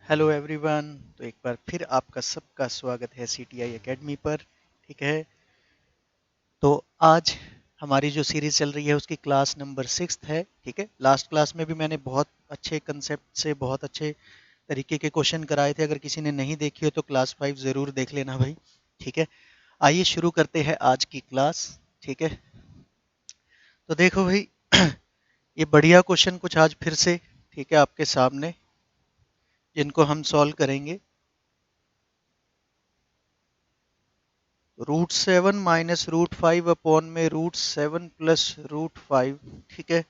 Hello everyone. तो एक बार फिर आपका सबका स्वागत है सीटीआई एकेडमी पर। ठीक है। तो आज हमारी जो सीरीज चल रही है उसकी क्लास नंबर 6 है। ठीक है। लास्ट क्लास में भी मैंने बहुत अच्छे कंसेप्ट से बहुत अच्छे तरीके के क्वेश्चन कराए थे। अगर किसी ने नहीं देखी हो तो क्लास 5 ज़रूर देख लेना भाई। ठीक है। आइए शुरू करते हैं आज की क्लास। ठीक है। तो देखो भाई ये बढ़िया क्वेश्चन कुछ आज फिर से ठीक है आपके सामने, जिनको हम सॉल्व करेंगे। √7 माइनस √5 अपॉन में √7 प्लस √5। ठीक है।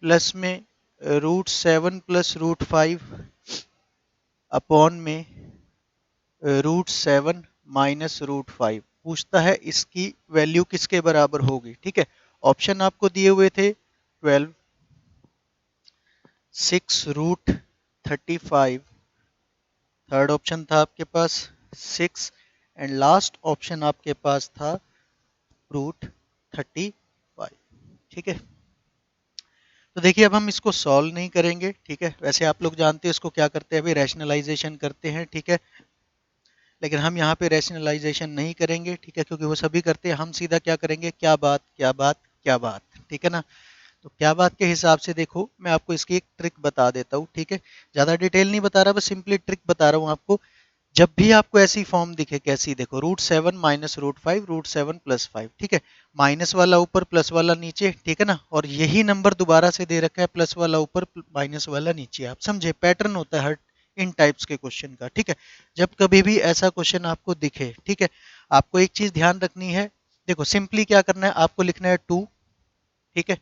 प्लस में √7 प्लस √5 अपॉन में √7 माइनस √5। पूछता है इसकी वैल्यू किसके बराबर होगी। ठीक है। ऑप्शन आपको दिए हुए थे 12, 6 √35, थर्ड ऑप्शन था आपके पास 6 एंड लास्ट ऑप्शन आपके पास था √35। ठीक है। तो देखिए अब हम इसको सॉल्व नहीं करेंगे। ठीक है। वैसे आप लोग जानते हैं इसको क्या करते हैं, अभी रैशनलाइजेशन करते हैं। ठीक है। लेकिन हम यहाँ पे रैशनलाइजेशन नहीं करेंगे। ठीक है। क्योंकि वो सभी करते हैं, हम सीधा क्या करेंगे, क्या बात क्या बात क्या बात। ठीक है ना। तो क्या बात के हिसाब से देखो मैं आपको इसकी एक ट्रिक बता देता हूँ। ठीक है। ज़्यादा डिटेल नहीं बता रहा, बस सिंपली ट्रिक बता रहा हूँ आपको। जब भी आपको ऐसी फॉर्म दिखे, कैसी देखो, √7 माइनस √5, √7 प्लस 5। ठीक है। माइनस वाला ऊपर प्लस वाला नीचे। ठीक है ना। और यही नंबर दोबारा से दे रखा है, प्लस वाला ऊपर माइनस वाला नीचे। आप समझे, पैटर्न होता है हर इन टाइप्स के क्वेश्चन का। ठीक है। जब कभी भी ऐसा क्वेश्चन आपको दिखे, ठीक है, आपको एक चीज ध्यान रखनी है। देखो सिंपली क्या करना है, आपको लिखना है 2। ठीक है।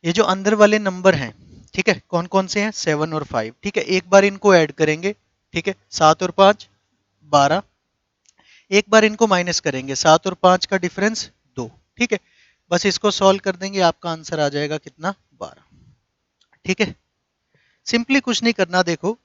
ये जो अंदर वाले नंबर हैं, ठीक है, कौन कौन से हैं, 7 और 5। ठीक है। एक बार इनको ऐड करेंगे। ठीक है। 7 और 5 12। एक बार इनको माइनस करेंगे, 7 और 5 का डिफरेंस 2। ठीक है। बस इसको सॉल्व कर देंगे, आपका आंसर आ जाएगा कितना, 12। ठीक है। सिंपली कुछ नहीं करना। देखो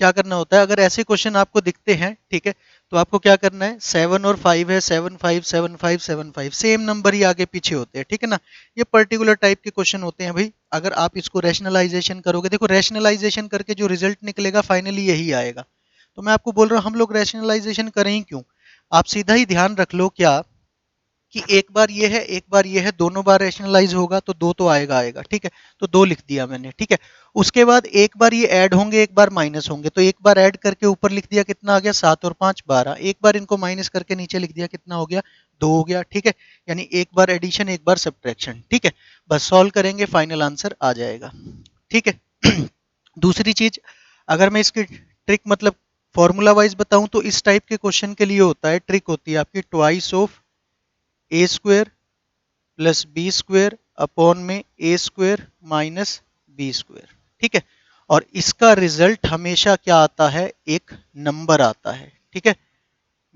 क्या करना होता है, अगर ऐसे क्वेश्चन आपको दिखते हैं, ठीक है, तो आपको क्या करना है, 7 और 5 है, 7 5 7 5 7 5, सेम नंबर ही आगे पीछे होते हैं। ठीक है ना। ये पर्टिकुलर टाइप के क्वेश्चन होते हैं भाई। अगर आप इसको रैशनलाइजेशन करोगे, देखो रैशनलाइजेशन करके जो रिजल्ट निकलेगा फाइनली यही आएगा। तो मैं आपको बोल रहा हूँ हम लोग रैशनलाइजेशन करें ही क्यों। आप सीधा ही ध्यान रख लो क्या, कि एक बार ये है एक बार ये है, दोनों बार रैशनलाइज होगा तो दो तो आएगा आएगा। ठीक है। तो दो लिख दिया मैंने। ठीक है। उसके बाद एक बार ये ऐड होंगे, एक बार माइनस होंगे, तो एक बार ऐड करके ऊपर लिख दिया, कितना आ गया, 7 और 5 12। एक बार इनको माइनस करके नीचे लिख दिया, कितना हो गया, 2 हो गया। ठीक है। यानी एक बार एडिशन एक बार सब्ट्रैक्शन। ठीक है। बस सॉल्व करेंगे, फाइनल आंसर आ जाएगा। ठीक है। दूसरी चीज, अगर मैं इसकी ट्रिक मतलब फॉर्मूला वाइज बताऊं तो इस टाइप के क्वेश्चन के लिए होता है, ट्रिक होती है आपकी twice of a square plus b square upon में a square minus b square. ठीक है। और इसका रिजल्ट हमेशा क्या आता है, एक नंबर आता है। ठीक है।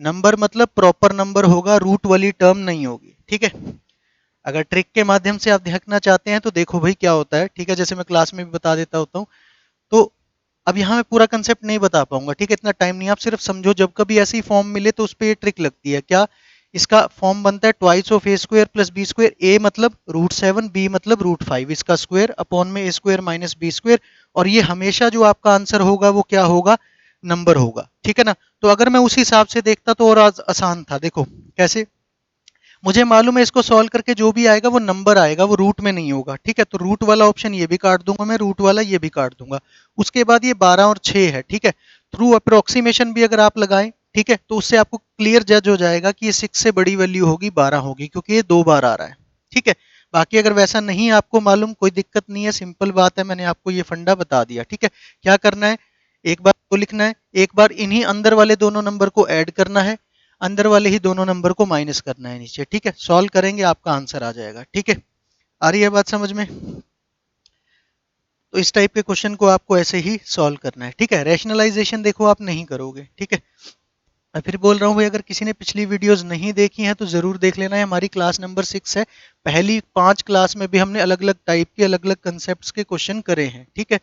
नंबर मतलब प्रॉपर नंबर होगा, रूट वाली टर्म नहीं होगी। ठीक है। अगर ट्रिक के माध्यम से आप देखना चाहते हैं तो देखो भाई क्या होता है। ठीक है। जैसे मैं क्लास में भी बता देता होता हूँ। तो अब यहाँ मैं पूरा कंसेप्ट नहीं बता पाऊंगा। ठीक है। इतना टाइम नहीं, आप सिर्फ समझो, जब कभी ऐसी फॉर्म मिले तो उस पर ये ट्रिक लगती है क्या, इसका फॉर्म बनता है twice of A square plus B square. A मतलब √7, बी मतलब √5, इसका स्क्वायर अपॉन में A square minus B square. और ये हमेशा जो आपका आंसर होगा वो क्या होगा, नंबर होगा। ठीक है ना। तो अगर मैं उस हिसाब से देखता तो और आसान था। देखो कैसे, मुझे मालूम है इसको सॉल्व करके जो भी आएगा वो नंबर आएगा, वो रूट में नहीं होगा। ठीक है। तो रूट वाला ऑप्शन ये भी काट दूंगा मैं, रूट वाला ये भी काट दूंगा। उसके बाद ये 12 और 6 है। ठीक है। थ्रू अप्रोक्सीमेशन भी अगर आप लगाएं, ठीक है, तो उससे आपको क्लियर जज हो जाएगा कि ये 6 से बड़ी वैल्यू होगी 12 होगी, क्योंकि ये 2 बार आ रहा है। ठीक है। बाकी अगर वैसा नहीं आपको मालूम, कोई दिक्कत नहीं है, सिंपल बात है, मैंने आपको ये फंडा बता दिया। ठीक है। क्या करना है, एक बार तो लिखना है, एक बार इन्हीं अंदर वाले दोनों नंबर को ऐड करना है, अंदर वाले ही दोनों नंबर को माइनस करना है नीचे। ठीक है। सॉल्व करेंगे, आपका आंसर आ जाएगा। ठीक है। आ रही है बात समझ में। तो इस टाइप के क्वेश्चन को आपको ऐसे ही सॉल्व करना है। ठीक है। रैशनलाइजेशन देखो आप नहीं करोगे। ठीक है। मैं फिर बोल रहा हूँ भाई, अगर किसी ने पिछली वीडियोस नहीं देखी हैं तो जरूर देख लेना है। हमारी क्लास नंबर 6 है। पहली 5 क्लास में भी हमने अलग अलग टाइप के अलग अलग कंसेप्ट के क्वेश्चन करे हैं। ठीक है।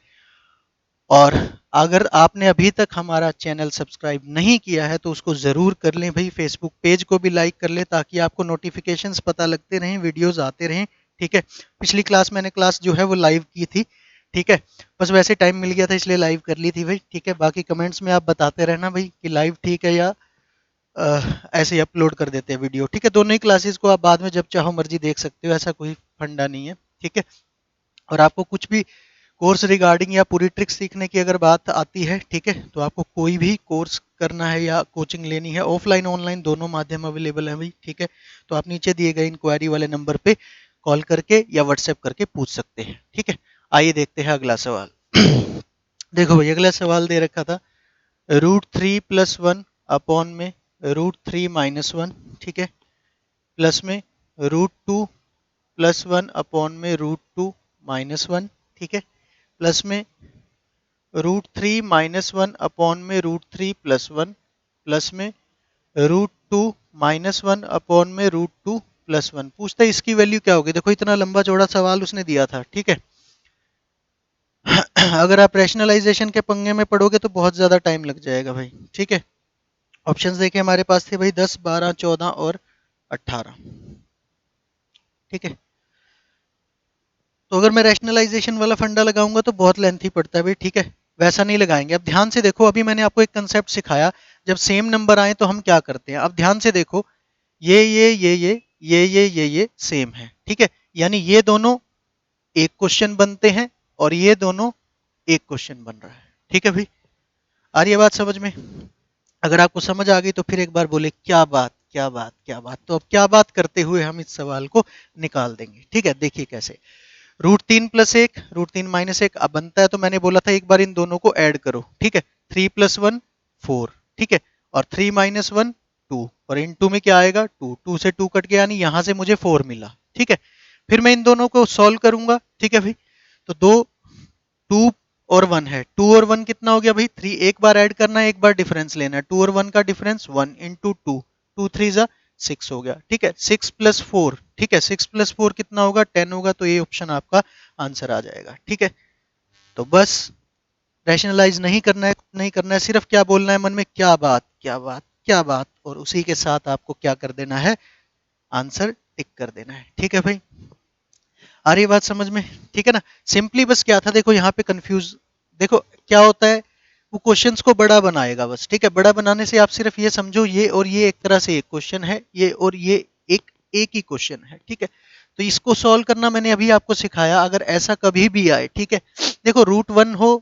और अगर आपने अभी तक हमारा चैनल सब्सक्राइब नहीं किया है तो उसको ज़रूर कर लें भाई। फेसबुक पेज को भी लाइक कर लें ताकि आपको नोटिफिकेशंस पता लगते रहें, वीडियोस आते रहें। ठीक है। पिछली क्लास मैंने क्लास जो है वो लाइव की थी। ठीक है, बस वैसे टाइम मिल गया था इसलिए लाइव कर ली थी भाई। ठीक है, बाकी कमेंट्स में आप बताते रहना भाई कि लाइव ठीक है या ऐसे ही अपलोड कर देते हैं वीडियो। ठीक है, दोनों ही क्लासेस को आप बाद में जब चाहो मर्जी देख सकते हो, ऐसा कोई फंडा नहीं है। ठीक है, और आपको कुछ भी कोर्स रिगार्डिंग या पूरी ट्रिक्स सीखने की अगर बात आती है, ठीक है, तो आपको कोई भी कोर्स करना है या कोचिंग लेनी है, ऑफलाइन ऑनलाइन दोनों माध्यम अवेलेबल है भाई। ठीक है, तो आप नीचे दिए गए इंक्वायरी वाले नंबर पे कॉल करके या व्हाट्सएप करके पूछ सकते हैं। ठीक है, आइए देखते हैं अगला सवाल। देखो भाई, अगला सवाल दे रखा था √3 + 1 अपॉन में √3 - 1, ठीक है, प्लस में √2 + 1 अपॉन में √2 - 1, ठीक है, प्लस में √3 - 1 अपॉन में √3 + 1, प्लस में √2 - 1 अपॉन में √2 + 1। पूछता है इसकी वैल्यू क्या होगी। देखो इतना लंबा चौड़ा सवाल उसने दिया था। ठीक है, अगर आप रैशनलाइजेशन के पंगे में पड़ोगे तो बहुत ज्यादा टाइम लग जाएगा भाई। ठीक है, ऑप्शंस देखे हमारे पास थे भाई 10, 12, 14 और 18। ठीक है, तो अगर मैं रैशनलाइजेशन वाला फंडा लगाऊंगा तो बहुत लेंथी पड़ता है भाई। ठीक है, वैसा नहीं लगाएंगे। अब ध्यान से देखो, अभी मैंने आपको एक कंसेप्ट सिखाया, जब सेम नंबर आए तो हम क्या करते हैं। अब ध्यान से देखो, ये सेम है। ठीक है, यानी ये दोनों एक क्वेश्चन बनते हैं और ये दोनों एक क्वेश्चन बन रहा है। ठीक है भाई, आ रही है बात समझ में। अगर आपको समझ आ गई तो फिर एक बार बोले क्या बात क्या बात क्या बात। तो अब क्या बात करते हुए हम इस सवाल को निकाल देंगे। ठीक है, देखिए कैसे। √3 + 1 √3 - 1 अब बनता है, तो मैंने बोला था एक बार इन दोनों को ऐड करो। ठीक है, 3 + 1 4, ठीक है, और 3 - 1 2, और इन टू में क्या आएगा 2, 2 से 2 कट गया, यानी यहां से मुझे 4 मिला। ठीक है, फिर मैं इन दोनों को सॉल्व करूंगा। ठीक है भाई, तो 2 और 1 है, 2 और 1 कितना हो गया भाई 3। एक बार ऐड करना है, एक बार डिफरेंस लेना है। 2 और 1 का डिफरेंस 1 × 2, 2 3 जा 6 हो गया। ठीक है, 6 + 4, ठीक है, 6 + 4 कितना होगा 10 होगा, तो ये ऑप्शन आपका आंसर आ जाएगा। ठीक है, तो बस रैशनलाइज नहीं करना है, नहीं करना है, सिर्फ क्या बोलना है मन में, क्या बात क्या बात क्या बात, और उसी के साथ आपको क्या कर देना है, आंसर टिक कर देना है। ठीक है भाई, आ रही बात समझ में। ठीक है ना, सिंपली बस क्या था, देखो यहाँ पे कंफ्यूज, देखो क्या होता है, वो क्वेश्चंस को बड़ा बनाएगा बस। ठीक है, बड़ा बनाने से आप सिर्फ ये समझो, ये और ये एक तरह से एक क्वेश्चन है, ये और ये एक ही क्वेश्चन है। ठीक है, तो इसको सॉल्व करना मैंने अभी आपको सिखाया। अगर ऐसा कभी भी आए, ठीक है, देखो √1 हो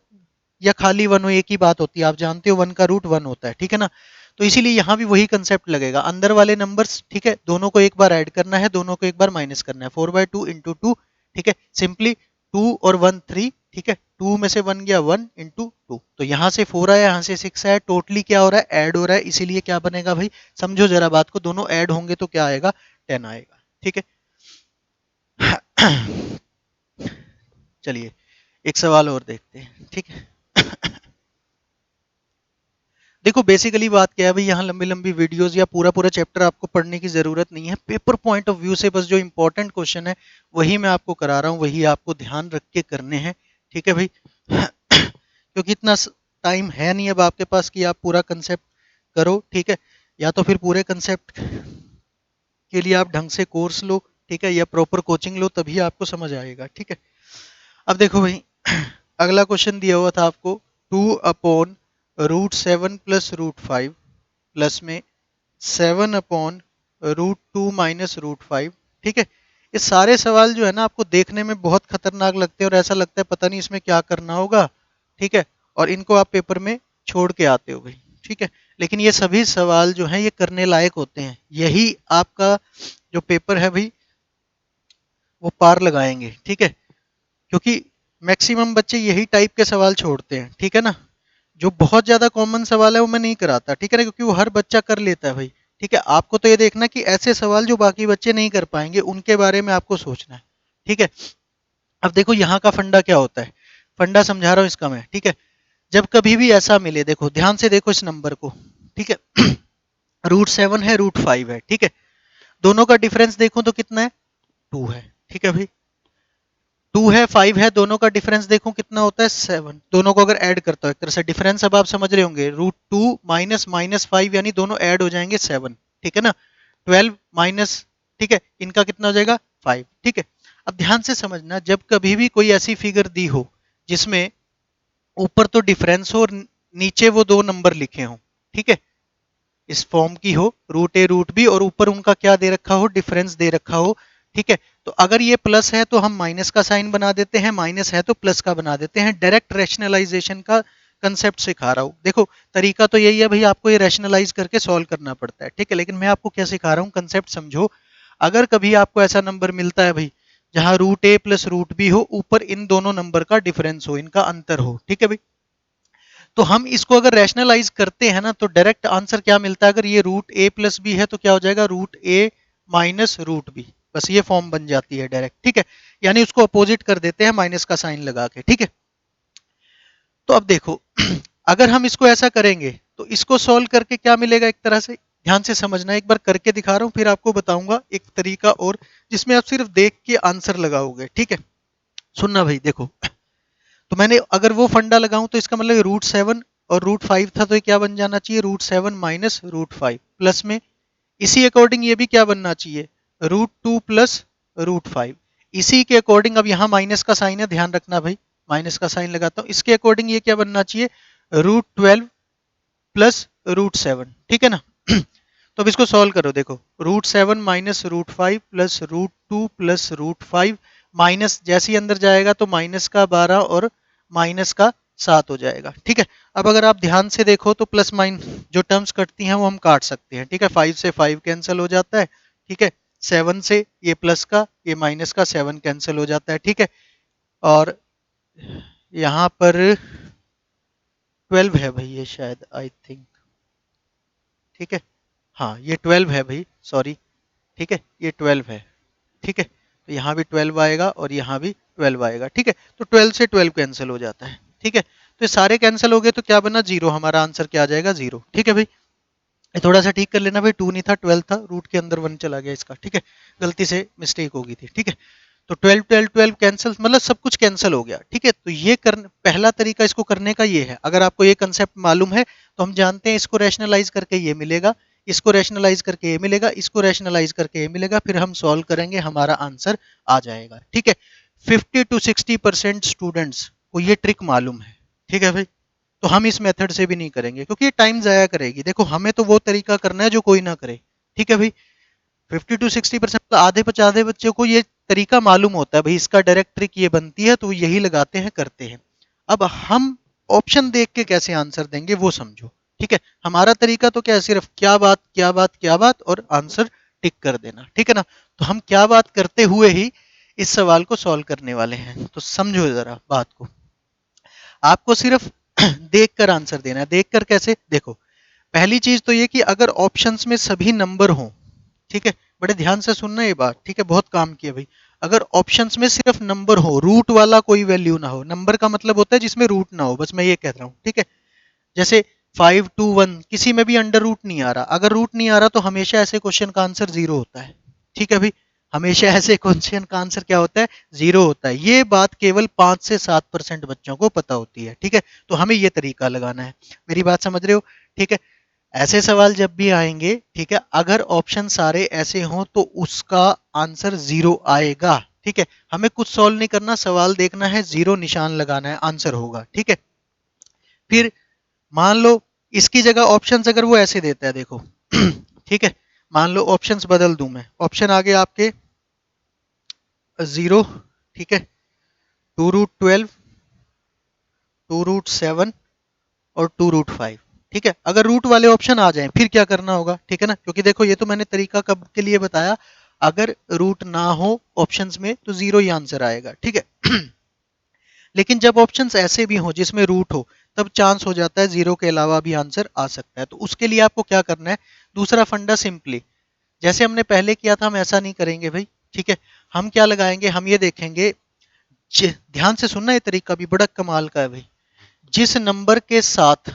या खाली 1 हो, एक ही बात होती है, आप जानते हो 1 का रूट 1 होता है। ठीक है ना, तो इसीलिए यहाँ भी वही कंसेप्ट लगेगा, अंदर वाले नंबर्स, ठीक है, दोनों को एक बार ऐड करना है, दोनों को एक बार माइनस करना है, 4/2 × 2। ठीक है, सिंपली 2 और 1 3, ठीक है, 2 में से 1 गया 1 × 2, तो यहाँ से 4 आया, यहाँ से 6 आया, टोटली क्या हो रहा है, ऐड हो रहा है, इसीलिए क्या बनेगा भाई, समझो जरा बात को, दोनों ऐड होंगे तो क्या आएगा 10 आएगा। ठीक है, चलिए एक सवाल और देखते हैं। ठीक है, देखो बेसिकली बात क्या है भाई, यहाँ लंबी लंबी वीडियोस या पूरा पूरा चैप्टर आपको पढ़ने की जरूरत नहीं है। पेपर पॉइंट ऑफ व्यू से बस जो इंपॉर्टेंट क्वेश्चन है वही मैं आपको करा रहा हूँ, वही आपको ध्यान रख के करने हैं। ठीक है भाई, क्योंकि इतना टाइम है नहीं अब आपके पास कि आप पूरा कंसेप्ट करो। ठीक है, या तो फिर पूरे कंसेप्ट के लिए आप ढंग से कोर्स लो, ठीक है, या प्रॉपर कोचिंग लो, तभी आपको समझ आएगा। ठीक है, अब देखो भाई, अगला क्वेश्चन दिया हुआ था आपको 2/√7 + √5 प्लस में 7/√2 - √5। ठीक है, ये सारे सवाल जो है ना आपको देखने में बहुत खतरनाक लगते हैं और ऐसा लगता है पता नहीं इसमें क्या करना होगा। ठीक है, और इनको आप पेपर में छोड़ के आते हो भाई। ठीक है, लेकिन ये सभी सवाल जो हैं ये करने लायक होते हैं, यही आपका जो पेपर है भाई वो पार लगाएंगे। ठीक है, क्योंकि मैक्सिमम बच्चे यही टाइप के सवाल छोड़ते हैं। ठीक है ना, जो बहुत ज्यादा कॉमन सवाल है वो मैं नहीं कराता। ठीक है ना, क्योंकि वो हर बच्चा कर लेता है भाई। ठीक है, आपको तो ये देखना कि ऐसे सवाल जो बाकी बच्चे नहीं कर पाएंगे उनके बारे में आपको सोचना है। ठीक है, अब देखो यहाँ का फंडा क्या होता है, फंडा समझा रहा हूँ इसका मैं। ठीक है, जब कभी भी ऐसा मिले, देखो ध्यान से देखो इस नंबर को। ठीक है, √7 है, √5 है। ठीक है, दोनों का डिफरेंस देखो तो कितना है 2 है। ठीक है भाई, 2 है 5 है, दोनों का डिफरेंस देखो कितना होता है 7। दोनों को अगर ऐड करता हूं एक तरह से डिफरेंस, अब आप समझ रहे होंगे, √2 - -5 यानी दोनों ऐड हो जाएंगे 7। ठीक है ना, 12 माइनस, ठीक है, इनका कितना हो जाएगा 5। ठीक है, अब ध्यान से समझना, जब कभी भी कोई ऐसी फिगर दी हो जिसमें ऊपर तो डिफरेंस हो और नीचे वो दो नंबर लिखे हों, ठीक है, इस फॉर्म की हो, रूट ए रूट बी, और ऊपर उनका क्या दे रखा हो, डिफरेंस दे रखा हो, ठीक है। तो अगर ये प्लस है तो हम माइनस का साइन बना देते हैं, माइनस है तो प्लस का बना देते हैं। डायरेक्ट रैशनलाइजेशन का कंसेप्ट सिखा रहा हूँ। देखो तरीका तो यही है भाई, आपको ये रैशनलाइज करके सॉल्व करना पड़ता है, ठीक है, लेकिन मैं आपको क्या सिखा रहा हूँ, कंसेप्ट समझो। अगर कभी आपको ऐसा नंबर मिलता है भाई जहां रूट ए प्लस रूट बी हो, ऊपर इन दोनों नंबर का डिफरेंस हो, इनका अंतर हो, ठीक है भाई, तो हम इसको अगर रैशनलाइज करते हैं ना तो डायरेक्ट आंसर क्या मिलता है, अगर ये रूट ए प्लस बी है तो क्या हो जाएगा, रूट ए माइनस रूट बी, बस ये फॉर्म बन जाती है डायरेक्ट, ठीक है, यानी उसको अपोजिट कर देते हैं माइनस का साइन लगा के, ठीक है। तो अब देखो अगर हम इसको ऐसा करेंगे तो इसको सॉल्व करके क्या मिलेगा, एक तरह से ध्यान से समझना, एक बार करके दिखा रहा हूं, फिर आपको बताऊंगा एक तरीका और जिसमें आप सिर्फ देख के आंसर लगाओगे, ठीक है। सुनना भाई, देखो तो मैंने अगर वो फंडा लगाऊं तो इसका मतलब रूट 7 और रूट 5 था, तो ये क्या बन जाना चाहिए, रूट 7 माइनस रूट 5 प्लस में इसी अकॉर्डिंग ये भी क्या बनना चाहिए, रूट 2 प्लस रूट 5। इसी के अकॉर्डिंग अब यहाँ माइनस का साइन है, ध्यान रखना भाई, माइनस का साइन लगाता हूँ, इसके अकॉर्डिंग ये क्या बनना चाहिए, रूट 12 प्लस रूट 7, ठीक है ना। तो अब इसको सॉल्व करो, देखो root 7 minus root 5 plus root 2 plus root 5, minus जैसे ही अंदर जाएगा तो माइनस का 12 और माइनस का 7 हो जाएगा, ठीक है। अब अगर आप ध्यान से देखो तो प्लस माइन जो टर्म्स कटती हैं वो हम काट सकते हैं, ठीक है, 5 से 5 कैंसिल हो जाता है, ठीक है, 7 से ये प्लस का ये माइनस का 7 कैंसिल हो जाता है, ठीक है, और यहाँ पर 12 है भाई, ये शायद आई थिंक, ठीक है, हाँ ये 12 है भाई, सॉरी, ठीक है, ये 12 है, ठीक है, तो यहाँ भी 12 आएगा और यहाँ भी 12 आएगा, ठीक है, तो 12 से 12 कैंसिल हो जाता है, ठीक है, तो ये सारे कैंसिल हो गए तो क्या बना, जीरो, हमारा आंसर क्या आ जाएगा, जीरो, ठीक है भाई। ये थोड़ा सा ठीक कर लेना भाई, 2 नहीं था 12 था, रूट के अंदर 1 चला गया इसका, ठीक है, गलती से मिस्टेक हो गई थी, ठीक है। तो 12 12 12 कैंसिल, मतलब सब कुछ कैंसिल हो गया, ठीक है। तो ये पहला तरीका इसको करने का ये है, अगर आपको ये कंसेप्ट मालूम है तो हम जानते हैं इसको रैशनलाइज करके ये मिलेगा, इसको रैशनलाइज करके ये मिलेगा, इसको रैशनलाइज करके ये मिलेगा, फिर हम सॉल्व करेंगे, हमारा आंसर आ जाएगा, ठीक है। 50 to 60% स्टूडेंट्स को ये ट्रिक मालूम है, ठीक है भाई, तो हम इस मेथड से भी नहीं करेंगे क्योंकि ये टाइम जाया करेगी। देखो हमें तो वो तरीका करना है जो कोई ना करे, ठीक है भाई। 50 to 60% आधे बच्चों को ये तरीका मालूम होता है भाई, इसका डायरेक्ट ट्रिक ये बनती है, तो यही लगाते हैं, करते हैं। अब हम ऑप्शन देख के कैसे आंसर देंगे वो समझो, ठीक है। हमारा तरीका तो क्या है, सिर्फ क्या बात क्या बात क्या बात और आंसर टिक कर देना, ठीक है ना। तो हम क्या बात करते हुए ही इस सवाल को सॉल्व करने वाले हैं, तो समझो जरा बात को। आपको सिर्फ देखकर आंसर देना है। देखकर कैसे, देखो पहली चीज तो ये कि अगर ऑप्शंस में सभी नंबर हों, ठीक है, बड़े ध्यान से सुनना ये बात, ठीक है, बहुत काम किया भाई। अगर ऑप्शंस में सिर्फ नंबर हो, रूट वाला कोई वैल्यू ना हो, नंबर का मतलब होता है जिसमें रूट ना हो, बस मैं ये कह रहा हूँ, ठीक है। जैसे 5 2 1 किसी में भी अंडर रूट नहीं आ रहा, अगर रूट नहीं आ रहा तो हमेशा ऐसे क्वेश्चन का आंसर जीरो होता है, ठीक है भाई, हमेशा ऐसे क्वेश्चन का आंसर क्या होता है, जीरो होता है। ये बात केवल 5 से 7% बच्चों को पता होती है, ठीक है, तो हमें ये तरीका लगाना है। मेरी बात समझ रहे हो, ठीक है। ऐसे सवाल जब भी आएंगे, ठीक है, अगर ऑप्शन सारे ऐसे हों तो उसका आंसर जीरो आएगा, ठीक है। हमें कुछ सॉल्व नहीं करना, सवाल देखना है, जीरो निशान लगाना है, आंसर होगा, ठीक है। फिर मान लो इसकी जगह ऑप्शंस अगर वो ऐसे देता है, देखो ठीक है, मान लो ऑप्शंस बदल दूं मैं, ऑप्शन आगे आपके 0, ठीक है, 2√12, 2√7 और 2√5, ठीक है। अगर रूट वाले ऑप्शन आ जाएं फिर क्या करना होगा, ठीक है ना, क्योंकि देखो ये तो मैंने तरीका कब के लिए बताया, अगर रूट ना हो ऑप्शंस में तो जीरो ही आंसर आएगा, ठीक है। लेकिन जब ऑप्शंस ऐसे भी हो जिसमें रूट हो, तब चांस हो जाता है जीरो के अलावा भी आंसर आ सकता है। तो उसके लिए आपको क्या करना है, दूसरा फंडा सिंपली जैसे हमने पहले किया था हम ऐसा नहीं करेंगे भाई, ठीक है। हम क्या लगाएंगे, हम ये देखेंगे, ध्यान से सुनना, ये तरीका भी बड़ा कमाल का है भाई, जिस नंबर के साथ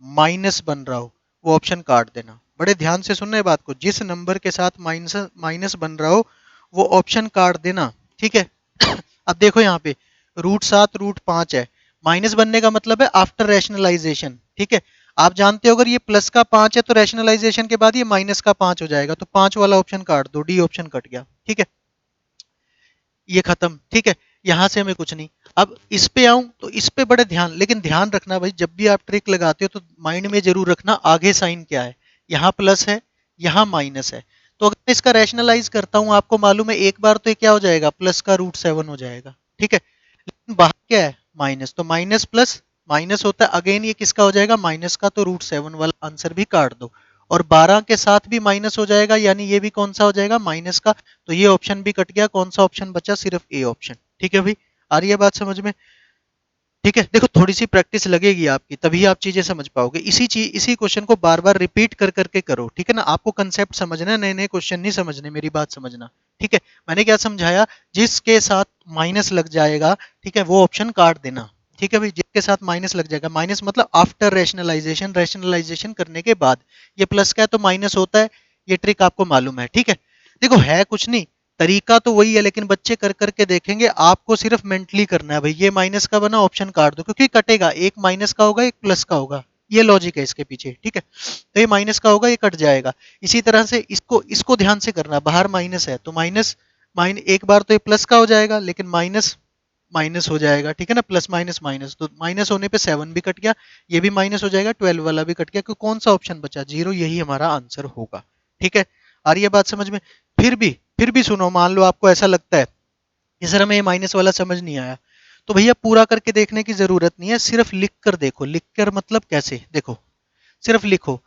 माइनस बन रहा हो वो ऑप्शन काट देना। बड़े ध्यान से सुनना है बात को, जिस नंबर के साथ माइनस माइनस बन रहा हो वो ऑप्शन काट देना, ठीक है। अब देखो यहाँ पे √7 √5 है, माइनस बनने का मतलब है आफ्टर रैशनलाइजेशन, ठीक है। आप जानते हो अगर ये प्लस का 5 है तो रैशनलाइजेशन के बाद ये माइनस का 5 हो जाएगा, तो 5 वाला ऑप्शन काट दो, डी ऑप्शन कट गया, ठीक है, ये खत्म, ठीक है। यहां से हमें कुछ नहीं। अब इस पे आऊं तो इस पे बड़े ध्यान, लेकिन ध्यान रखना भाई, जब भी आप ट्रिक लगाते हो तो माइंड में जरूर रखना आगे साइन क्या है। यहाँ प्लस है, यहाँ माइनस है। तो अगर मैं इसका रैशनलाइज करता हूँ, आपको मालूम है एक बार तो ये क्या हो जाएगा, प्लस का √7 हो जाएगा, ठीक है। लेकिन बाहर क्या है, माइनस, तो माइनस प्लस माइनस होता है, अगेन ये किसका हो जाएगा, माइनस का, तो √7 वाला आंसर भी काट दो। और 12 के साथ भी माइनस हो जाएगा, यानी ये भी कौन सा हो जाएगा, माइनस का। तो ये ऑप्शन भी कट गया, कौन सा ऑप्शन बचा, सिर्फ ए ऑप्शन। ठीक है भाई, आ रही है बात समझ में? ठीक है, देखो थोड़ी सी प्रैक्टिस लगेगी आपकी, तभी आप चीजें समझ पाओगे। इसी क्वेश्चन को बार बार रिपीट कर करके करो, ठीक है ना। आपको कंसेप्ट समझना है, नए नए क्वेश्चन नहीं समझने, मेरी बात समझना। ठीक है, मैंने क्या समझाया, जिसके साथ माइनस लग जाएगा, ठीक है, वो ऑप्शन काट देना। ठीक है भाई, जिसके साथ माइनस लग जाएगा, माइनस मतलब आफ्टर रैशनलाइजेशन, रैशनलाइजेशन करने के बाद। ये प्लस का है तो माइनस होता है, ये ट्रिक आपको मालूम है। ठीक है, देखो है कुछ नहीं, तरीका तो वही है, लेकिन बच्चे कर करके देखेंगे, आपको सिर्फ मेंटली करना है भाई। ये माइनस का बना, ऑप्शन काट दो, क्योंकि कटेगा, एक माइनस का होगा, एक प्लस का होगा, ये लॉजिक है इसके पीछे। ठीक है, तो ये माइनस का होगा, ये कट जाएगा। इसी तरह से इसको इसको ध्यान से करना, बाहर माइनस है तो माइनस एक बार तो ये प्लस का हो जाएगा, लेकिन माइनस माइनस हो जाएगा, ठीक है ना, प्लस माइनस माइनस, तो माइनस होने पे 7 भी कट गया, ये भी माइनस हो जाएगा, 12 वाला भी कट गया, क्योंकि कौन सा ऑप्शन बचा, 0, यही हमारा आंसर होगा। ठीक है, आ रही है बात समझ में? फिर भी सुनो, मान लो आपको ऐसा लगता है कि सर हमें ये माइनस वाला समझ नहीं आया, तो भैया पूरा करके देखने की जरूरत नहीं है, सिर्फ लिख कर देखो। लिख कर मतलब कैसे, देखो, सिर्फ लिखो,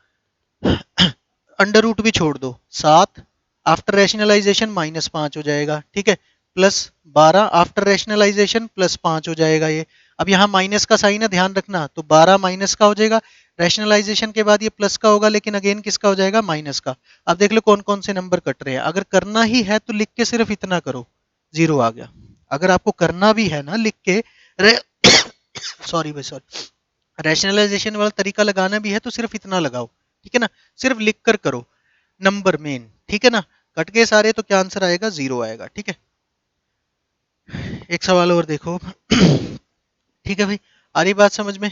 अंडर रूट भी छोड़ दो, 7 आफ्टर रैशनलाइजेशन -5 हो जाएगा, ठीक है, प्लस 12 आफ्टर रैशनलाइजेशन +5 हो जाएगा ये। अब यहाँ माइनस का साइन है, ध्यान रखना, तो 12 माइनस का हो जाएगा, रैशनलाइजेशन के बाद ये प्लस का होगा, लेकिन अगेन किसका हो जाएगा, माइनस का। अब देख लो कौन कौन से नंबर कट रहे हैं, अगर करना ही है तो लिख के सिर्फ इतना करो, 0 आ गया। अगर आपको करना भी है ना लिख के, सॉरी भाई सॉरी, रैशनलाइजेशन वाला तरीका लगाना भी है तो सिर्फ इतना लगाओ, ठीक है ना, सिर्फ लिख कर करो, नंबर मेन, ठीक है ना। कट गए सारे तो क्या आंसर आएगा, 0 आएगा। ठीक है, एक सवाल और देखो। ठीक है भाई, आ रही बात समझ में?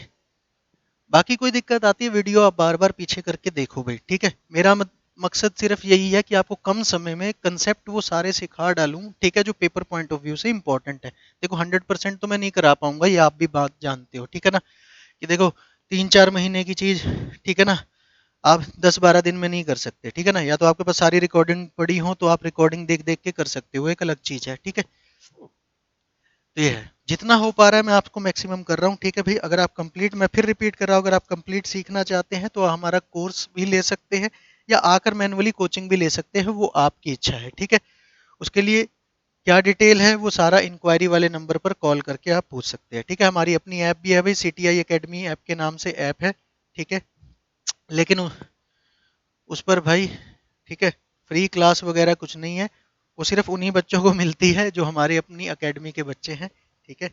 बाकी कोई दिक्कत आती है, वीडियो आप बार बार पीछे करके देखो भाई। ठीक है, मेरा मकसद सिर्फ यही है कि आपको कम समय में कंसेप्ट वो सारे सिखा डालूं, ठीक है, जो पेपर पॉइंट ऑफ व्यू से इंपॉर्टेंट है। देखो 100% तो मैं नहीं करा पाऊंगा, ये आप भी बात जानते हो, ठीक है ना, कि देखो 3-4 महीने की चीज, ठीक है ना, आप 10-12 दिन में नहीं कर सकते, ठीक है ना। या तो आपके पास सारी रिकॉर्डिंग पड़ी हो तो आप रिकॉर्डिंग देख देख के कर सकते हो, एक अलग चीज है। ठीक है, तो ये है, जितना हो पा रहा है मैं आपको मैक्सिमम कर रहा हूँ। ठीक है भाई, अगर आप कंप्लीट, मैं फिर रिपीट कर रहा हूँ, अगर आप कंप्लीट सीखना चाहते हैं तो हमारा कोर्स भी ले सकते हैं, या आकर मैनुअली कोचिंग भी ले सकते हैं, वो आपकी इच्छा है। ठीक है, उसके लिए क्या डिटेल है वो सारा इंक्वायरी वाले नंबर पर कॉल करके आप पूछ सकते हैं। ठीक है, हमारी अपनी ऐप भी है भाई, CTI एकेडमी ऐप के नाम से ऐप है, ठीक है, लेकिन उस पर भाई, ठीक है, फ्री क्लास वगैरह कुछ नहीं है, वो सिर्फ उन्हीं बच्चों को मिलती है जो हमारे अपनी एकेडमी के बच्चे हैं, ठीक है,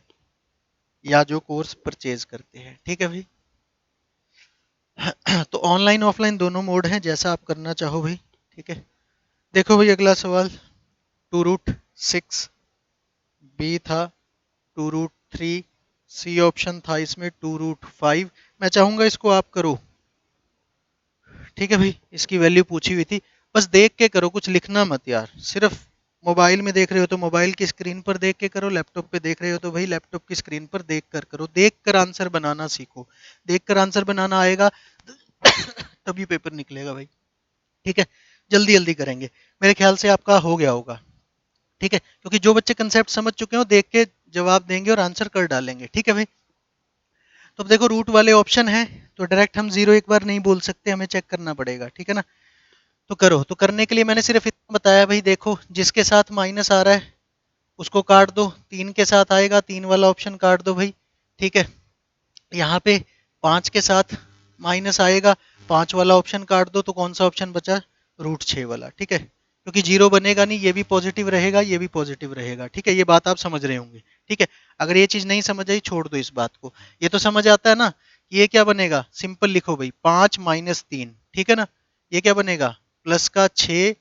या जो कोर्स परचेज करते हैं। ठीक है भाई, तो ऑनलाइन ऑफलाइन दोनों मोड हैं, जैसा आप करना चाहो भाई। ठीक है, देखो भाई अगला सवाल, 2√6, बी था 2√3, सी ऑप्शन था इसमें 2√5। मैं चाहूंगा इसको आप करो, ठीक है भाई, इसकी वैल्यू पूछी हुई थी, बस देख के करो, कुछ लिखना मत यार। सिर्फ मोबाइल में देख रहे हो तो मोबाइल की स्क्रीन पर देख के करो, लैपटॉप पे देख रहे हो तो भाई लैपटॉप की स्क्रीन पर देख कर करो, देख कर आंसर बनाना सीखो। देख कर आंसर बनाना आएगा तभी पेपर निकलेगा भाई। ठीक है, जल्दी जल्दी करेंगे, मेरे ख्याल से आपका हो गया होगा। ठीक है, क्योंकि जो बच्चे कंसेप्ट समझ चुके हो देख के जवाब देंगे और आंसर कर डालेंगे। ठीक है भाई, तो अब देखो रूट वाले ऑप्शन है, तो डायरेक्ट हम 0 एक बार नहीं बोल सकते, हमें चेक करना पड़ेगा, ठीक है ना। तो करो, तो करने के लिए मैंने सिर्फ इतना बताया भाई, देखो जिसके साथ माइनस आ रहा है उसको काट दो, 3 के साथ आएगा 3 वाला ऑप्शन काट दो भाई। ठीक है, यहाँ पे 5 के साथ माइनस आएगा, 5 वाला ऑप्शन काट दो, तो कौन सा ऑप्शन बचा, √6 वाला। ठीक है, क्योंकि 0 बनेगा नहीं, ये भी पॉजिटिव रहेगा, ये भी पॉजिटिव रहेगा। ठीक है, ये बात आप समझ रहे होंगे। ठीक है, अगर ये चीज नहीं समझ आई छोड़ दो इस बात को, ये तो समझ आता है ना। ये क्या बनेगा, सिंपल लिखो भाई, 5 - 3, ठीक है ना, ये क्या बनेगा, प्लस का 6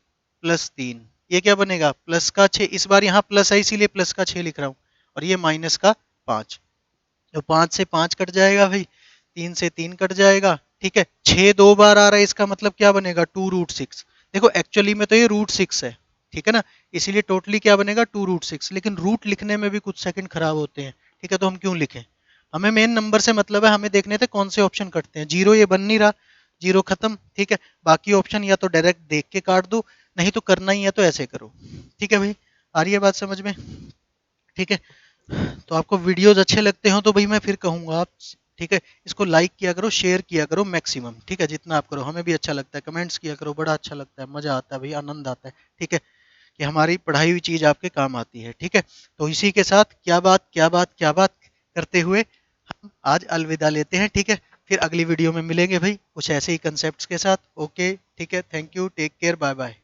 +3, ये क्या बनेगा, प्लस का 6, इस बार यहाँ प्लस है इसीलिए प्लस का 6 लिख रहा हूँ, और ये माइनस का 5, तो 5 से 5 कट जाएगा भाई, 3 से 3 कट जाएगा। ठीक है, 6 2 बार आ रहा है, इसका मतलब क्या बनेगा, 2√6। देखो एक्चुअली में तो ये √6 है, ठीक है ना, इसीलिए टोटली क्या बनेगा, 2√6, लेकिन रूट लिखने में भी कुछ सेकंड खराब होते हैं। ठीक है, तो हम क्यों लिखें? हमें मेन नंबर से मतलब है, हमें देखने थे कौन से ऑप्शन कटते हैं। जीरो ये बन नहीं रहा, जीरो खत्म, ठीक है। बाकी ऑप्शन या तो डायरेक्ट देख के काट दो, नहीं तो करना ही है तो ऐसे करो। ठीक है भाई, आ रही है बात समझ में? ठीक है, तो आपको वीडियोस अच्छे लगते हो तो भाई मैं फिर कहूँगा आप, ठीक है, इसको लाइक किया करो, शेयर किया करो मैक्सिमम, ठीक है, जितना आप करो हमें भी अच्छा लगता है। कमेंट्स किया करो, बड़ा अच्छा लगता है, मज़ा आता है भाई, आनंद आता है। ठीक है, कि हमारी पढ़ाई हुई चीज़ आपके काम आती है। ठीक है, तो इसी के साथ क्या बात क्या बात क्या बात करते हुए हम आज अलविदा लेते हैं। ठीक है, फिर अगली वीडियो में मिलेंगे भाई कुछ ऐसे ही कंसेप्ट के साथ। ओके, ठीक है, thank you, take care, bye bye.